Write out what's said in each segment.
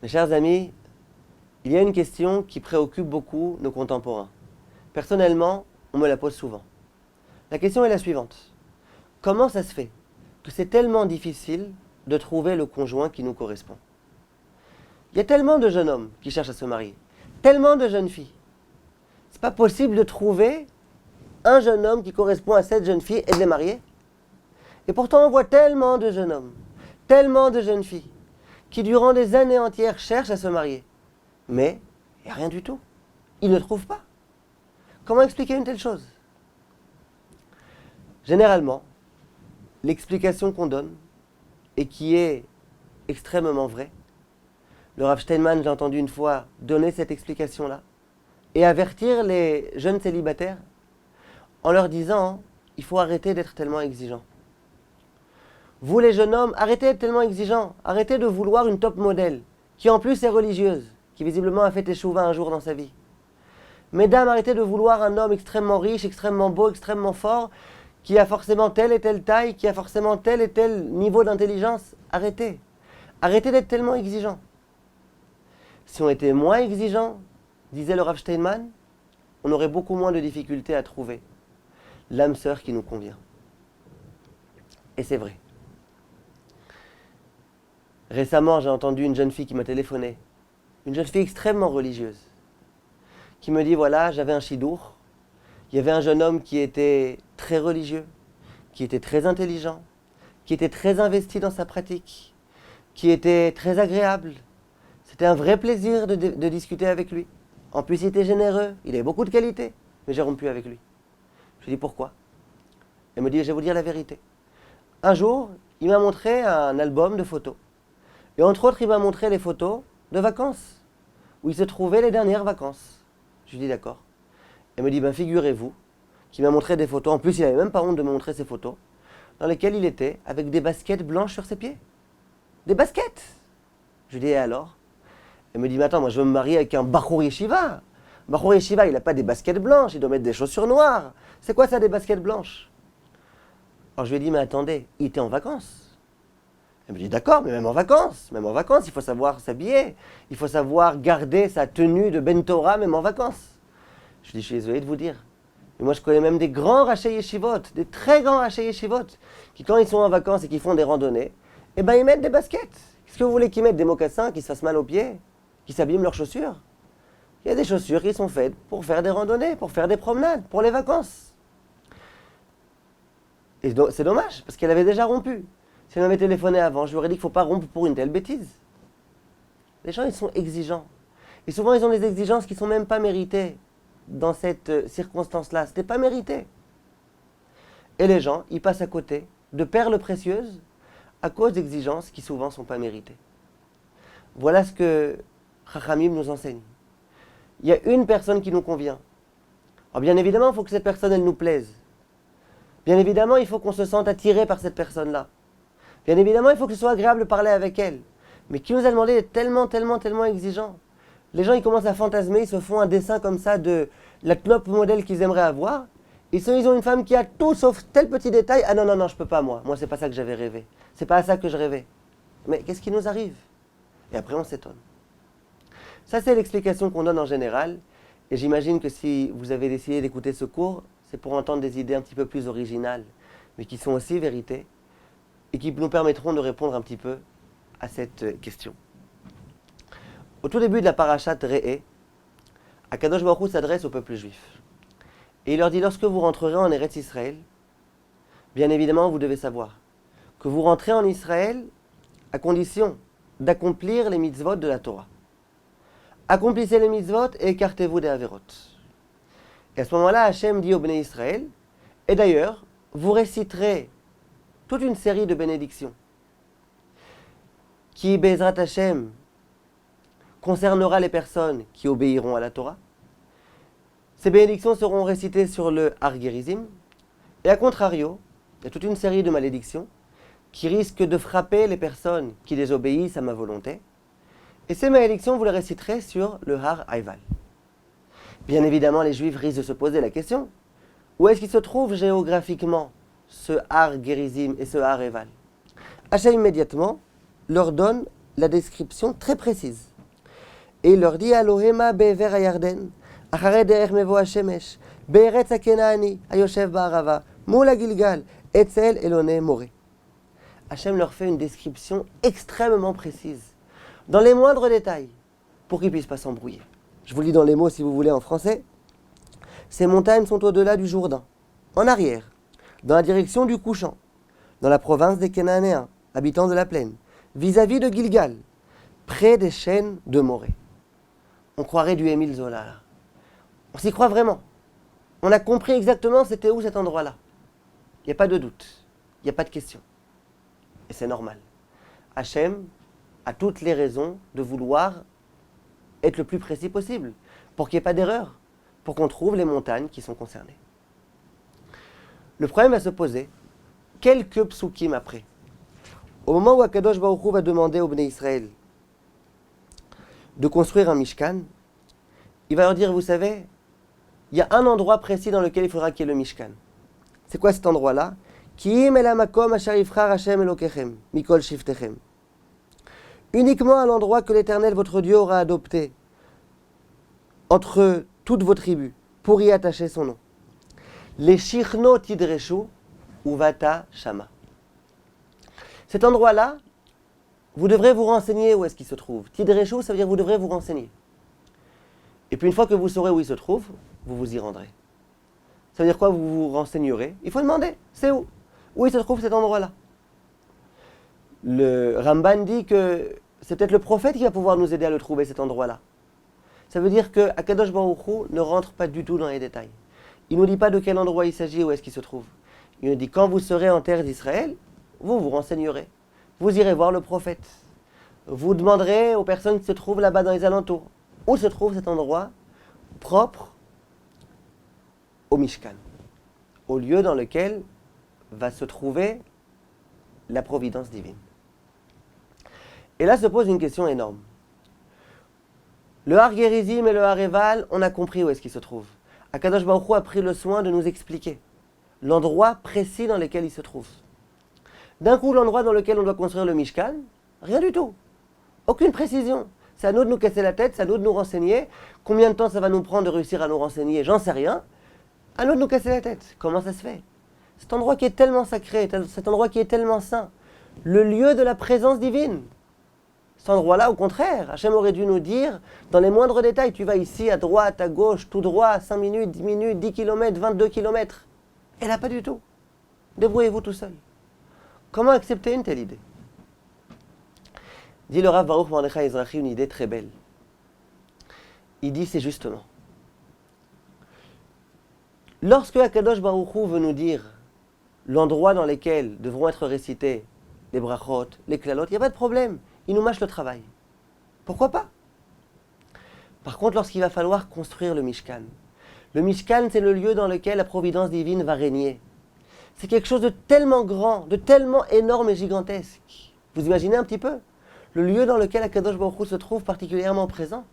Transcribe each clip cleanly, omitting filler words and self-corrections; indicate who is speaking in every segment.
Speaker 1: Mes chers amis, il y a une question qui préoccupe beaucoup nos contemporains. Personnellement, on me la pose souvent. La question est la suivante. Comment ça se fait que c'est tellement difficile de trouver le conjoint qui nous correspond? Il y a tellement de jeunes hommes qui cherchent à se marier, tellement de jeunes filles. C'est pas possible de trouver un jeune homme qui correspond à cette jeune fille et de les marier. Et pourtant, on voit tellement de jeunes hommes, tellement de jeunes filles, qui durant des années entières cherchent à se marier. Mais il n'y a rien du tout. Ils ne trouvent pas. Comment expliquer une telle chose? Généralement, l'explication qu'on donne, et qui est extrêmement vraie, le Rav Steinman, j'ai entendu une fois donner cette explication-là, et avertir les jeunes célibataires en leur disant « il faut arrêter d'être tellement exigeant ». Vous les jeunes hommes, arrêtez d'être tellement exigeants, arrêtez de vouloir une top modèle, qui en plus est religieuse, qui visiblement a fait échouva un jour dans sa vie. Mesdames, arrêtez de vouloir un homme extrêmement riche, extrêmement beau, extrêmement fort, qui a forcément telle et telle taille, qui a forcément tel et tel niveau d'intelligence. Arrêtez. Arrêtez d'être tellement exigeants. Si on était moins exigeants, disait le Rav Steinman, on aurait beaucoup moins de difficultés à trouver l'âme sœur qui nous convient. Et c'est vrai. Récemment, j'ai entendu une jeune fille qui m'a téléphoné, une jeune fille extrêmement religieuse, qui me dit, voilà, j'avais un chidour, il y avait un jeune homme qui était très religieux, qui était très intelligent, qui était très investi dans sa pratique, qui était très agréable. C'était un vrai plaisir de discuter avec lui. En plus, il était généreux, il avait beaucoup de qualités, mais j'ai rompu avec lui. Je lui ai dit, pourquoi? Elle me dit, je vais vous dire la vérité. Un jour, il m'a montré un album de photos. Et entre autres, il m'a montré les photos de vacances, où il se trouvait les dernières vacances. Je lui dis d'accord. Elle me dit, figurez-vous, qu'il m'a montré des photos, en plus il n'avait même pas honte de me montrer ces photos, dans lesquelles il était avec des baskets blanches sur ses pieds. Des baskets! Je lui dis, et alors? Elle me dit, mais attends, moi je veux me marier avec un Bachour Yeshiva. Bachour Yeshiva, il n'a pas des baskets blanches, il doit mettre des chaussures noires. C'est quoi ça, des baskets blanches? Alors je lui ai dit, mais attendez, il était en vacances. Elle me dit, d'accord, mais même en vacances, il faut savoir s'habiller, il faut savoir garder sa tenue de Ben Torah, même en vacances. Je lui dis, je suis désolé de vous dire, mais moi je connais même des grands rachés yeshivot, des très grands rachés yeshivot, qui quand ils sont en vacances et qu'ils font des randonnées, eh ben ils mettent des baskets. Qu'est-ce que vous voulez qu'ils mettent? Des mocassins qui se fassent mal aux pieds, qui s'abîment leurs chaussures? Il y a des chaussures qui sont faites pour faire des randonnées, pour faire des promenades, pour les vacances. Et c'est dommage, parce qu'elle avait déjà rompu. Si elle m'avait téléphoné avant, je lui aurais dit qu'il ne faut pas rompre pour une telle bêtise. Les gens, ils sont exigeants. Et souvent, ils ont des exigences qui ne sont même pas méritées dans cette circonstance-là. Ce n'était pas mérité. Et les gens, ils passent à côté de perles précieuses à cause d'exigences qui souvent ne sont pas méritées. Voilà ce que Chachamim nous enseigne. Il y a une personne qui nous convient. Alors bien évidemment, il faut que cette personne, elle nous plaise. Bien évidemment, il faut qu'on se sente attiré par cette personne-là. Bien évidemment, il faut que ce soit agréable de parler avec elle. Mais qui nous a demandé d'être tellement exigeant? Les gens, ils commencent à fantasmer, ils se font un dessin comme ça de la top modèle qu'ils aimeraient avoir. Ils ont une femme qui a tout sauf tel petit détail. Ah non, je peux pas moi. Moi, c'est pas ça que j'avais rêvé. C'est pas à ça que je rêvais. Mais qu'est-ce qui nous arrive? Et après, on s'étonne. Ça, c'est l'explication qu'on donne en général. Et j'imagine que si vous avez décidé d'écouter ce cours, c'est pour entendre des idées un petit peu plus originales, mais qui sont aussi vérités, et qui nous permettront de répondre un petit peu à cette question. Au tout début de la parashat Re'eh, Akadosh Baruch Hu s'adresse au peuple juif. Et il leur dit, lorsque vous rentrerez en Eretz Israël, bien évidemment, vous devez savoir que vous rentrez en Israël à condition d'accomplir les mitzvot de la Torah. Accomplissez les mitzvot et écartez-vous des averot. Et à ce moment-là, Hachem dit au Béné Israël, et d'ailleurs, vous réciterez toute une série de bénédictions qui, Bezrat Hachem, concernera les personnes qui obéiront à la Torah. Ces bénédictions seront récitées sur le Har Gerizim, et à contrario, il y a toute une série de malédictions qui risquent de frapper les personnes qui désobéissent à ma volonté. Et ces malédictions, vous les réciterez sur le Har Aival. Bien évidemment, les Juifs risquent de se poser la question, où est-ce qu'il se trouve géographiquement ce Har Gerizim et ce Har Aival? Hachem immédiatement leur donne la description très précise. Et il leur dit Alohema be'ever hayarden, achare derech mevo hashemesh, be'eretz hakenaani, hayoshev ba'arava, moula Gilgal, etzel elone more. Hachem leur fait une description extrêmement précise, dans les moindres détails, pour qu'ils ne puissent pas s'embrouiller. Je vous lis dans les mots si vous voulez en français. Ces montagnes sont au-delà du Jourdain, en arrière, dans la direction du couchant, dans la province des Cananéens, habitants de la plaine, vis-à-vis de Gilgal, près des chênes de Morée. On croirait du Émile Zola là. On s'y croit vraiment. On a compris exactement c'était où cet endroit-là. Il n'y a pas de doute, il n'y a pas de question. Et c'est normal. Hachem a toutes les raisons de vouloir être le plus précis possible, pour qu'il n'y ait pas d'erreur, pour qu'on trouve les montagnes qui sont concernées. Le problème va se poser quelques psukim après. Au moment où Akadosh Baruch Hu va demander aux Bnei Israël de construire un Mishkan, il va leur dire, vous savez, il y a un endroit précis dans lequel il faudra qu'il y ait le Mishkan. C'est quoi cet endroit-là? Ki'im el hamakom asher yivchar Hashem Elokechem, mikol shiftechem. Uniquement à l'endroit que l'Éternel, votre Dieu, aura adopté entre toutes vos tribus, pour y attacher son nom. Les Shirno Tidreshu Uvata Shama. Cet endroit-là, vous devrez vous renseigner où est-ce qu'il se trouve. Tidreshu, ça veut dire vous devrez vous renseigner. Et puis une fois que vous saurez où il se trouve, vous vous y rendrez. Ça veut dire quoi? Vous vous renseignerez. Il faut demander, c'est où? Où il se trouve cet endroit-là? Le Ramban dit que c'est peut-être le prophète qui va pouvoir nous aider à le trouver, cet endroit-là. Ça veut dire que Akadosh Baruch Hu ne rentre pas du tout dans les détails. Il ne nous dit pas de quel endroit il s'agit, où est-ce qu'il se trouve. Il nous dit, quand vous serez en terre d'Israël, vous vous renseignerez. Vous irez voir le prophète. Vous demanderez aux personnes qui se trouvent là-bas dans les alentours, où se trouve cet endroit propre au Mishkan, au lieu dans lequel va se trouver la providence divine. Et là se pose une question énorme. Le Har Gerizim et le Har Eval, on a compris où est-ce qu'ils se trouvent. Akadosh Baruch Hu a pris le soin de nous expliquer l'endroit précis dans lequel ils se trouvent. D'un coup, l'endroit dans lequel on doit construire le Mishkan, rien du tout. Aucune précision. C'est à nous de nous casser la tête, c'est à nous de nous renseigner. Combien de temps ça va nous prendre de réussir à nous renseigner? J'en sais rien. À nous de nous casser la tête. Comment ça se fait? Cet endroit qui est tellement sacré, cet endroit qui est tellement saint, le lieu de la présence divine. Cet endroit-là, au contraire, Hachem aurait dû nous dire, dans les moindres détails, tu vas ici, à droite, à gauche, tout droit, 5 minutes, 10 minutes, 10 km, 22 km. Et là, pas du tout. Débrouillez-vous tout seul. Comment accepter une telle idée? Dit le Rav Baruch Mordechai Ezrachi une idée très belle. Il dit, c'est justement. Lorsque Akadosh Baruch Hu veut nous dire l'endroit dans lequel devront être récités les brachot, les klalot, il n'y a pas de problème. Il nous mâche le travail. Pourquoi pas? Par contre, lorsqu'il va falloir construire le Mishkan, c'est le lieu dans lequel la providence divine va régner. C'est quelque chose de tellement grand, de tellement énorme et gigantesque. Vous imaginez un petit peu? Le lieu dans lequel Akadosh Baruch Hu se trouve particulièrement présent.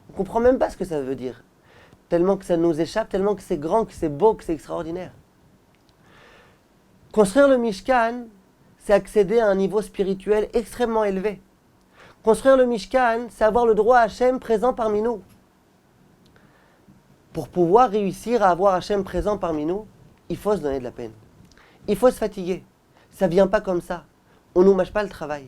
Speaker 1: On ne comprend même pas ce que ça veut dire. Tellement que ça nous échappe, tellement que c'est grand, que c'est beau, que c'est extraordinaire. Construire le Mishkan, c'est accéder à un niveau spirituel extrêmement élevé. Construire le Mishkan, c'est avoir le droit à Hachem présent parmi nous. Pour pouvoir réussir à avoir Hachem présent parmi nous, il faut se donner de la peine. Il faut se fatiguer. Ça ne vient pas comme ça. On ne nous mâche pas le travail.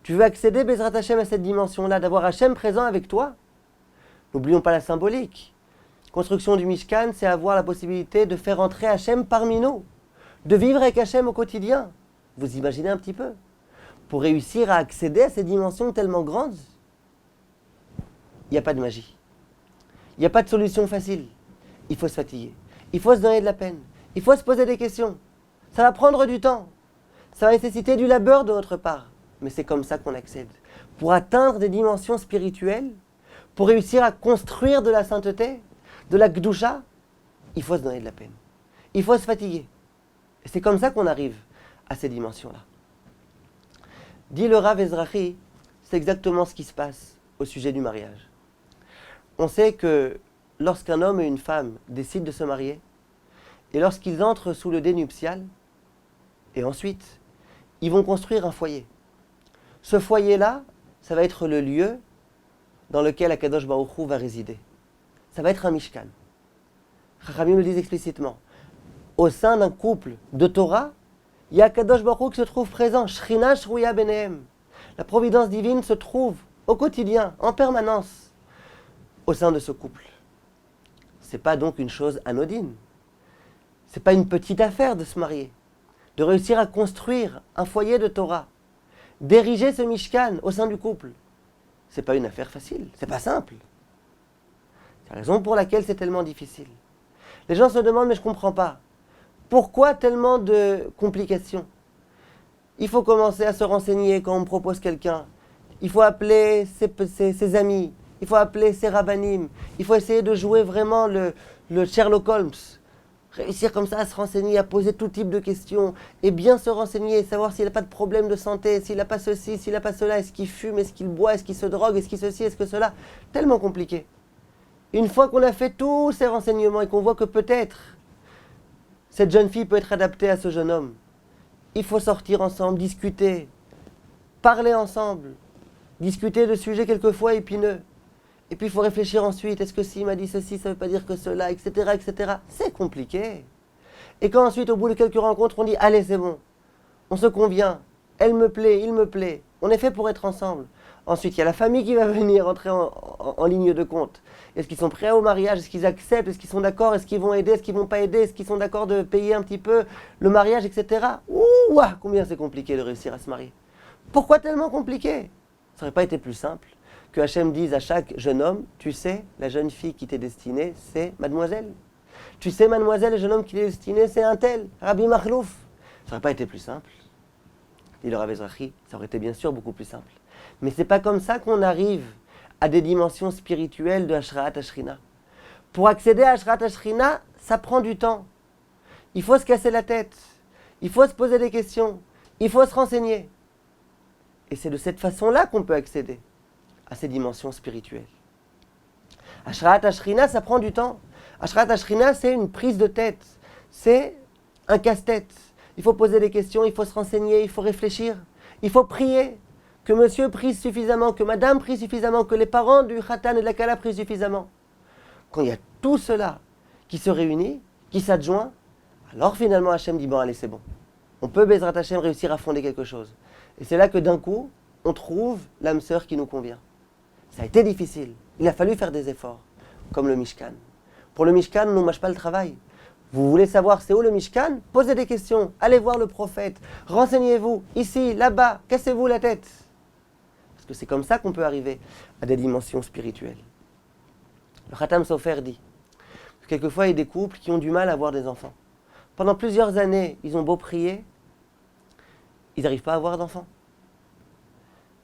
Speaker 1: Tu veux accéder, Bezrat Hachem, à cette dimension-là, d'avoir Hachem présent avec toi? N'oublions pas la symbolique. Construction du Mishkan, c'est avoir la possibilité de faire entrer Hachem parmi nous, de vivre avec Hachem au quotidien. Vous imaginez un petit peu? Pour réussir à accéder à ces dimensions tellement grandes, il n'y a pas de magie. Il n'y a pas de solution facile. Il faut se fatiguer. Il faut se donner de la peine. Il faut se poser des questions. Ça va prendre du temps. Ça va nécessiter du labeur de notre part. Mais c'est comme ça qu'on accède. Pour atteindre des dimensions spirituelles, pour réussir à construire de la sainteté, de la Gdusha, il faut se donner de la peine. Il faut se fatiguer. Et c'est comme ça qu'on arrive à ces dimensions-là. Dit le Rav Ezrachi, c'est exactement ce qui se passe au sujet du mariage. On sait que lorsqu'un homme et une femme décident de se marier, et lorsqu'ils entrent sous le dé nuptial, et ensuite, ils vont construire un foyer. Ce foyer-là, ça va être le lieu dans lequel Akadosh Baruch Hu va résider. Ça va être un Mishkan. Chachamim le disent explicitement. Au sein d'un couple de Torah, il y a Akadosh Baruch Hu qui se trouve présent. Shrina Shruya Benehem. La providence divine se trouve au quotidien, en permanence, au sein de ce couple. Ce n'est pas donc une chose anodine. Ce n'est pas une petite affaire de se marier, de réussir à construire un foyer de Torah, d'ériger ce Mishkan au sein du couple. Ce n'est pas une affaire facile, ce n'est pas simple. C'est la raison pour laquelle c'est tellement difficile. Les gens se demandent, mais je ne comprends pas. Pourquoi tellement de complications? Il faut commencer à se renseigner quand on me propose quelqu'un. Il faut appeler ses amis. Il faut appeler ses rabbanim. Il faut essayer de jouer vraiment le Sherlock Holmes. Réussir comme ça à se renseigner, à poser tout type de questions. Et bien se renseigner, savoir s'il n'a pas de problème de santé, s'il n'a pas ceci, s'il n'a pas cela. Est-ce qu'il fume, est-ce qu'il boit, est-ce qu'il se drogue, est-ce qu'il ceci, est-ce que cela. Tellement compliqué. Une fois qu'on a fait tous ces renseignements et qu'on voit que peut-être cette jeune fille peut être adaptée à ce jeune homme, il faut sortir ensemble, discuter, parler ensemble, discuter de sujets quelquefois épineux. Et puis il faut réfléchir ensuite, est-ce que s'il m'a dit ceci, ça ne veut pas dire que cela, etc., etc. C'est compliqué. Et quand ensuite, au bout de quelques rencontres, on dit, allez, c'est bon, on se convient, elle me plaît, il me plaît, on est fait pour être ensemble. Ensuite, il y a la famille qui va venir entrer en ligne de compte. Est-ce qu'ils sont prêts au mariage? Est-ce qu'ils acceptent? Est-ce qu'ils sont d'accord? Est-ce qu'ils vont aider? Est-ce qu'ils ne vont pas aider? Est-ce qu'ils sont d'accord de payer un petit peu le mariage, etc. Ouh, combien c'est compliqué de réussir à se marier. Pourquoi tellement compliqué? Ça n'aurait pas été plus simple que Hachem dise à chaque jeune homme, tu sais, la jeune fille qui t'est destinée, c'est mademoiselle. Tu sais, mademoiselle, le jeune homme qui t'est destiné, c'est un tel, Rabbi Makhlouf. Ça n'aurait pas été plus simple. Dit le Rav Ezrachi, ça aurait été bien sûr beaucoup plus simple. Mais c'est pas comme ça qu'on arrive à des dimensions spirituelles de Hashraat Hashrina. Pour accéder à Hashraat Hashrina, ça prend du temps. Il faut se casser la tête. Il faut se poser des questions. Il faut se renseigner. Et c'est de cette façon-là qu'on peut accéder à ces dimensions spirituelles. Hashraat Hashrina, ça prend du temps. Hashraat Hashrina, c'est une prise de tête. C'est un casse-tête. Il faut poser des questions, il faut se renseigner, il faut réfléchir. Il faut prier. Que monsieur prie suffisamment, que madame prie suffisamment, que les parents du khatan et de la kala prient suffisamment. Quand il y a tout cela qui se réunit, qui s'adjoint, alors finalement Hachem dit, bon allez c'est bon. On peut, Bezrat Hachem, réussir à fonder quelque chose. Et c'est là que d'un coup, on trouve l'âme sœur qui nous convient. Ça a été difficile. Il a fallu faire des efforts, comme le Mishkan. Pour le Mishkan, on ne mâche pas le travail. Vous voulez savoir c'est où le Mishkan? Posez des questions, allez voir le prophète, renseignez-vous, ici, là-bas, cassez-vous la tête. Parce que c'est comme ça qu'on peut arriver à des dimensions spirituelles. Le Khatam Sofer dit que quelquefois il y a des couples qui ont du mal à avoir des enfants. Pendant plusieurs années, ils ont beau prier, ils n'arrivent pas à avoir d'enfants.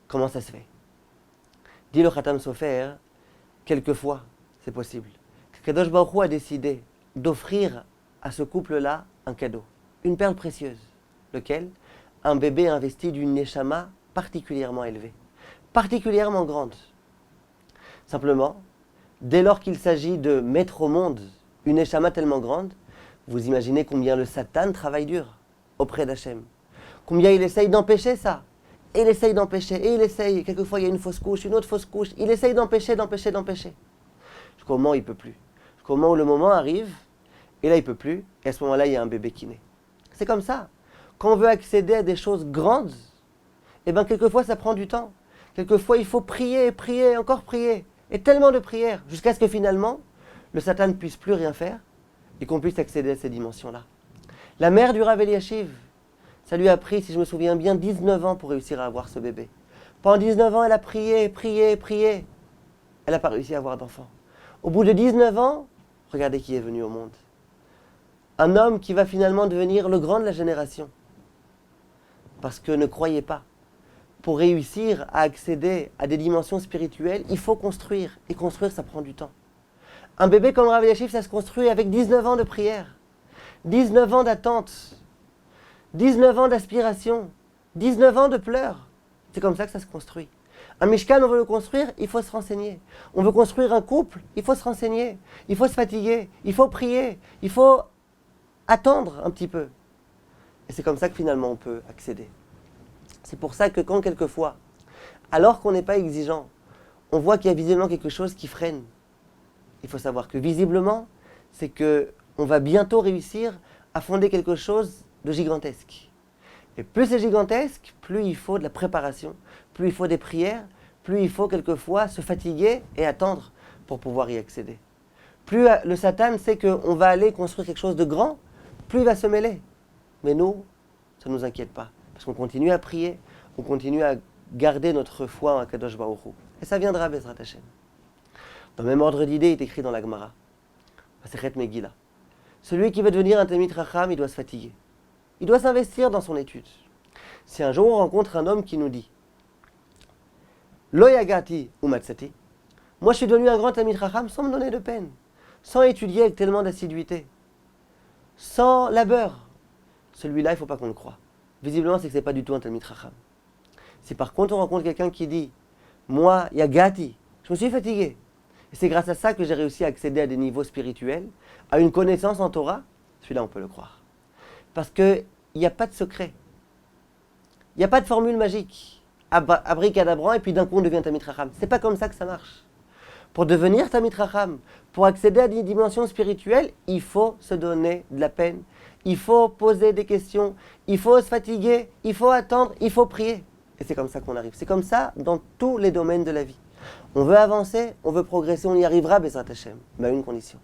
Speaker 1: Comment ça se fait? Dit le Khatam Sofer, quelquefois, c'est possible, que Kadosh Baruch Hu a décidé d'offrir à ce couple-là un cadeau, une perle précieuse. Lequel? Un bébé investi d'une neshama particulièrement élevée, particulièrement grande. Simplement, dès lors qu'il s'agit de mettre au monde une neshama tellement grande, vous imaginez combien le Satan travaille dur auprès d'Hachem. Combien il essaye d'empêcher ça. Et il essaye d'empêcher, et il essaye. Quelquefois, il y a une fausse couche, une autre fausse couche. Il essaye d'empêcher. Jusqu'au moment où il ne peut plus. Jusqu'au moment où le moment arrive, et là, il ne peut plus. Et à ce moment-là, il y a un bébé qui naît. C'est comme ça. Quand on veut accéder à des choses grandes, eh bien, quelquefois, ça prend du temps. Quelquefois, il faut prier, prier, encore prier. Et tellement de prières, jusqu'à ce que finalement, le Satan ne puisse plus rien faire et qu'on puisse accéder à ces dimensions-là. La mère du Rav Eliashiv, ça lui a pris, si je me souviens bien, 19 ans pour réussir à avoir ce bébé. Pendant 19 ans, elle a prié, prié, prié. Elle n'a pas réussi à avoir d'enfant. Au bout de 19 ans, regardez qui est venu au monde. Un homme qui va finalement devenir le grand de la génération. Parce que ne croyez pas, pour réussir à accéder à des dimensions spirituelles, il faut construire. Et construire, ça prend du temps. Un bébé comme Rav Eliashiv, ça se construit avec 19 ans de prière, 19 ans d'attente, 19 ans d'aspiration, 19 ans de pleurs. C'est comme ça que ça se construit. Un Mishkan, on veut le construire, il faut se renseigner. On veut construire un couple, il faut se renseigner. Il faut se fatiguer, il faut prier, il faut attendre un petit peu. Et c'est comme ça que finalement on peut accéder. C'est pour ça que quand quelquefois, alors qu'on n'est pas exigeant, on voit qu'il y a visiblement quelque chose qui freine. Il faut savoir que visiblement, c'est qu'on va bientôt réussir à fonder quelque chose de gigantesque. Et plus c'est gigantesque, plus il faut de la préparation, plus il faut des prières, plus il faut quelquefois se fatiguer et attendre pour pouvoir y accéder. Plus le Satan sait qu'on va aller construire quelque chose de grand, plus il va se mêler. Mais nous, ça ne nous inquiète pas, parce qu'on continue à prier, on continue à garder notre foi en Akadosh Baruch Hu. Et ça viendra, Bezrat Hashem. Dans le même ordre d'idée, il est écrit dans la Gemara, Masechet Megillah. Celui qui veut devenir un Talmid Chacham, il doit se fatiguer. Il doit s'investir dans son étude. Si un jour on rencontre un homme qui nous dit Lo yagati umatsati, moi je suis devenu un grand Talmid Chacham sans me donner de peine, sans étudier avec tellement d'assiduité, sans labeur, celui-là il ne faut pas qu'on le croie. Visiblement c'est que ce n'est pas du tout un Talmid Chacham. Si par contre on rencontre quelqu'un qui dit moi yagati, je me suis fatigué, et c'est grâce à ça que j'ai réussi à accéder à des niveaux spirituels, à une connaissance en Torah, celui-là on peut le croire. Parce qu'il n'y a pas de secret. Il n'y a pas de formule magique. Abricadabran, et puis d'un coup on devient Talmid Chacham. C'est pas comme ça que ça marche. Pour devenir Talmid Chacham, pour accéder à des dimensions spirituelles, il faut se donner de la peine. Il faut poser des questions. Il faut se fatiguer. Il faut attendre. Il faut prier. Et c'est comme ça qu'on arrive. C'est comme ça dans tous les domaines de la vie. On veut avancer, on veut progresser, on y arrivera, Bezrat Hashem. Mais à une condition.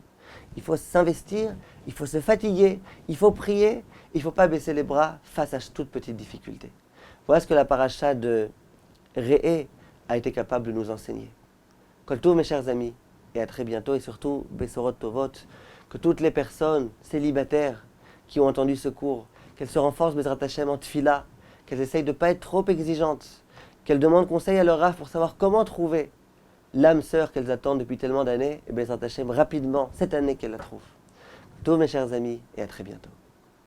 Speaker 1: Il faut s'investir, il faut se fatiguer, il faut prier, il ne faut pas baisser les bras face à toute petite difficulté. Voilà ce que la paracha de Re'eh a été capable de nous enseigner. Kol tov, mes chers amis, et à très bientôt, et surtout, Besorot Tovot, que toutes les personnes célibataires qui ont entendu ce cours, qu'elles se renforcent, Bezrat Hashem, en tfila, qu'elles essayent de ne pas être trop exigeantes, qu'elles demandent conseil à leur Rav pour savoir comment trouver l'âme sœur qu'elles attendent depuis tellement d'années, et Bezrat Hashem, rapidement, cette année qu'elles la trouvent. Tous mes chers amis, et à très bientôt.